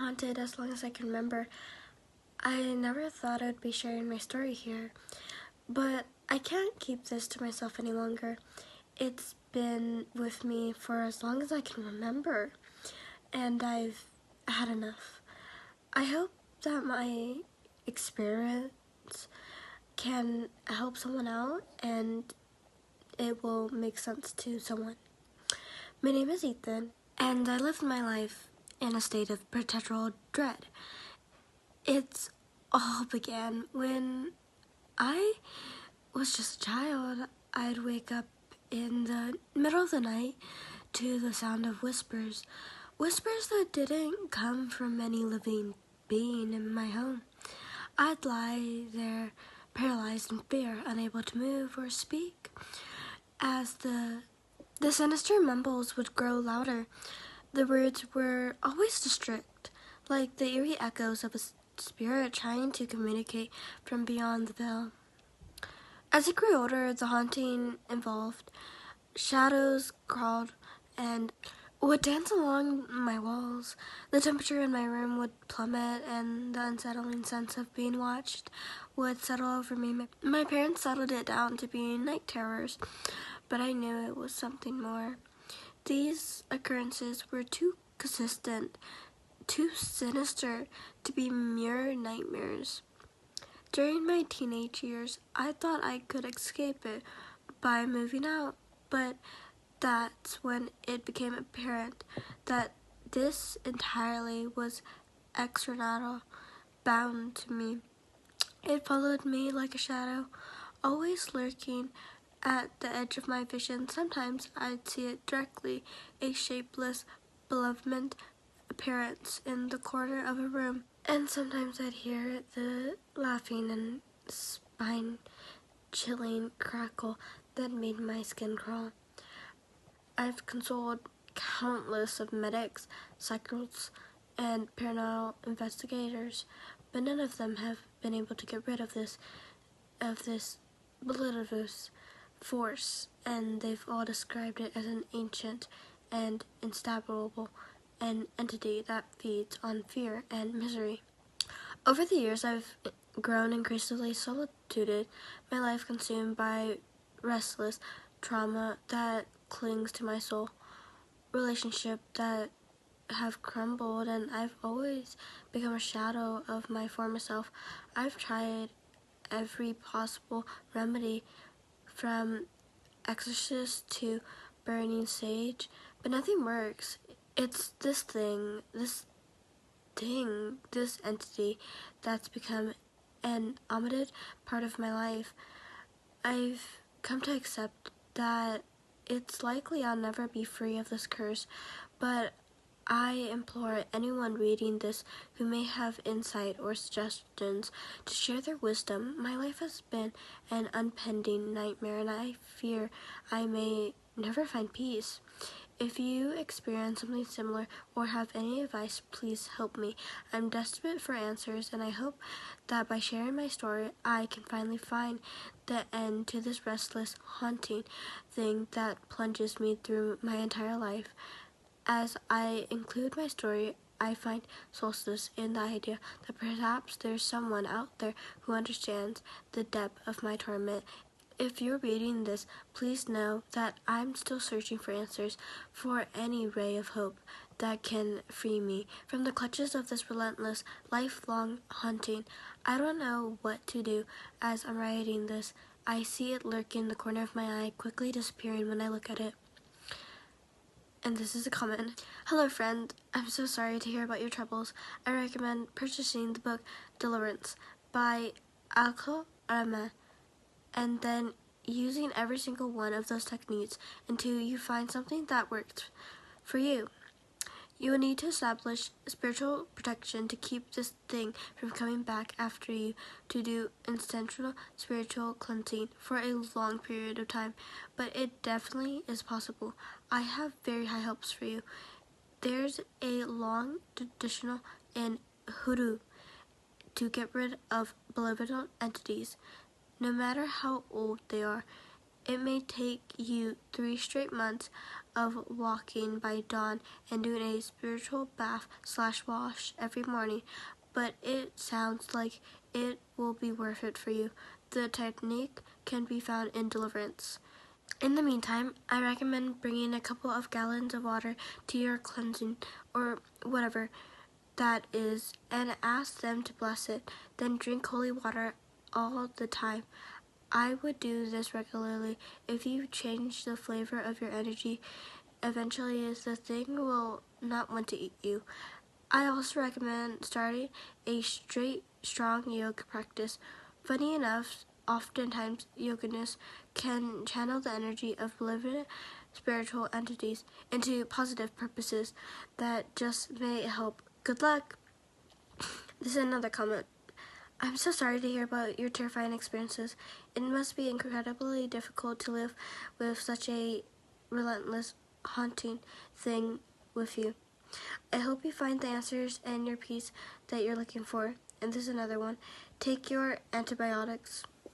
haunted as long as I can remember. I never thought I'd be sharing my story here, but I can't keep this to myself any longer. It's been with me for as long as I can remember, and I've had enough. I hope that my experience can help someone out and it will make sense to someone. My name is Ethan, and I lived my life in a state of perpetual dread. It all began when I was just a child. I'd wake up in the middle of the night to the sound of whispers. Whispers that didn't come from any living being in my home. I'd lie there paralyzed in fear, unable to move or speak. As the sinister mumbles would grow louder, the words were always distinct, like the eerie echoes of a spirit trying to communicate from beyond the veil. As I grew older, the haunting evolved. Shadows crawled and would dance along my walls. The temperature in my room would plummet, and the unsettling sense of being watched would settle over me. My parents settled it down to being night terrors, but I knew it was something more. These occurrences were too consistent, too sinister to be mere nightmares. During my teenage years, I thought I could escape it by moving out, but that's when it became apparent that this entirely was external, bound to me. It followed me like a shadow, always lurking at the edge of my vision. Sometimes I'd see it directly, a shapeless, malevolent appearance in the corner of a room. And sometimes I'd hear the laughing and spine-chilling crackle that made my skin crawl. I've consulted countless of medics, psychics, and paranormal investigators, but none of them have been able to get rid of this malicious force, and they've all described it as an ancient and instable entity that feeds on fear and misery. Over the years, I've grown increasingly solitude, my life consumed by restless trauma that clings to my soul, relationship that have crumbled, and I've always become a shadow of my former self. I've tried every possible remedy, from exorcist to burning sage, but nothing works. It's this entity that's become an omitted part of my life. I've come to accept that it's likely I'll never be free of this curse, but I implore anyone reading this who may have insight or suggestions to share their wisdom. My life has been an unending nightmare, and I fear I may never find peace. If you experience something similar or have any advice, please help me. I'm desperate for answers, and I hope that by sharing my story, I can finally find the end to this restless, haunting thing that plunges me through my entire life. As I include my story, I find solace in the idea that perhaps there's someone out there who understands the depth of my torment. If you're reading this, please know that I'm still searching for answers, for any ray of hope that can free me from the clutches of this relentless, lifelong haunting. I don't know what to do as I'm writing this. I see it lurking in the corner of my eye, quickly disappearing when I look at it. And this is a comment. Hello, friend. I'm so sorry to hear about your troubles. I recommend purchasing the book Deliverance by Alko Arama, and then using every single one of those techniques until you find something that works for you. You will need to establish spiritual protection to keep this thing from coming back after you, to do intentional spiritual cleansing for a long period of time, but it definitely is possible. I have very high hopes for you. There's a long tradition in hoodoo to get rid of malevolent entities, no matter how old they are. It may take you 3 straight months of walking by dawn and doing a spiritual bath/wash every morning, but it sounds like it will be worth it for you. The technique can be found in Deliverance. In the meantime, I recommend bringing a couple of gallons of water to your cleansing or whatever that is and ask them to bless it. Then drink holy water all the time. I would do this regularly. If you change the flavor of your energy, eventually the thing will not want to eat you. I also recommend starting a strong yoga practice. Funny enough, oftentimes yoginists can channel the energy of living spiritual entities into positive purposes that just may help. Good luck! This is another comment. I'm so sorry to hear about your terrifying experiences. It must be incredibly difficult to live with such a relentless, haunting thing with you. I hope you find the answers and your peace that you're looking for. And this is another one. Take your antibiotics.